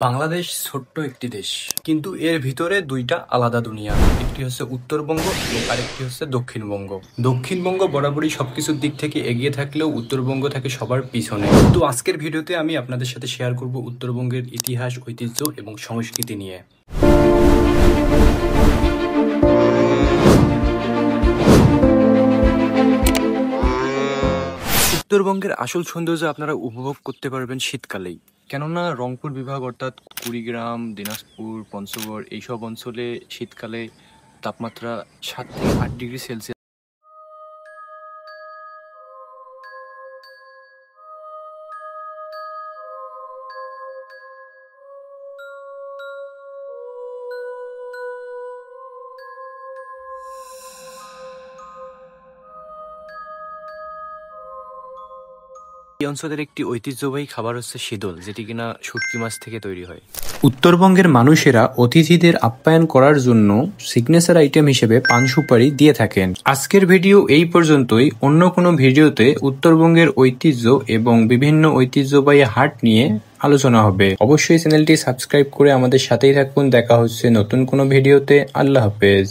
বাংলাদেশ ছোট্ট একটি দেশ, কিন্তু এর ভিতরে দুইটা আলাদা দুনিয়া। একটি হচ্ছে উত্তরবঙ্গ এবং আরেকটি হচ্ছে দক্ষিণবঙ্গ। দক্ষিণবঙ্গ বরাবরই সবকিছুর দিক থেকে এগিয়ে থাকলেও উত্তরবঙ্গ থাকে সবার পিছনে। তো আজকের ভিডিওতে আমি আপনাদের সাথে শেয়ার করব উত্তরবঙ্গের ইতিহাস, ঐতিহ্য এবং সংস্কৃতি নিয়ে। উত্তরবঙ্গের আসল সৌন্দর্য আপনারা উপভোগ করতে পারবেন শীতকালেই, কেননা রংপুর বিভাগ অর্থাৎ কুড়িগ্রাম, দিনাজপুর, পঞ্চগড় এইসব অঞ্চলে শীতকালে তাপমাত্রা 7 থেকে 8 ডিগ্রি সেলসিয়াস। এই অঞ্চলের একটি ঐতিহ্যবাহী খাবার হচ্ছে শীতল, যেটি কিনা শুটকি মাছ থেকে তৈরি হয়। উত্তরবঙ্গের মানুষেরা অতিথিদের আপ্যায়ন করার জন্য সিগনেচার আইটেম হিসেবে পান সুপারি দিয়ে থাকেন। আজকের ভিডিও এই পর্যন্তই। অন্য কোনো ভিডিওতে উত্তরবঙ্গের ঐতিহ্য এবং বিভিন্ন ঐতিহ্যবাহী হাট নিয়ে আলোচনা হবে। অবশ্যই চ্যানেলটি সাবস্ক্রাইব করে আমাদের সাথেই থাকুন। দেখা হচ্ছে নতুন কোনো ভিডিওতে। আল্লাহ হাফেজ।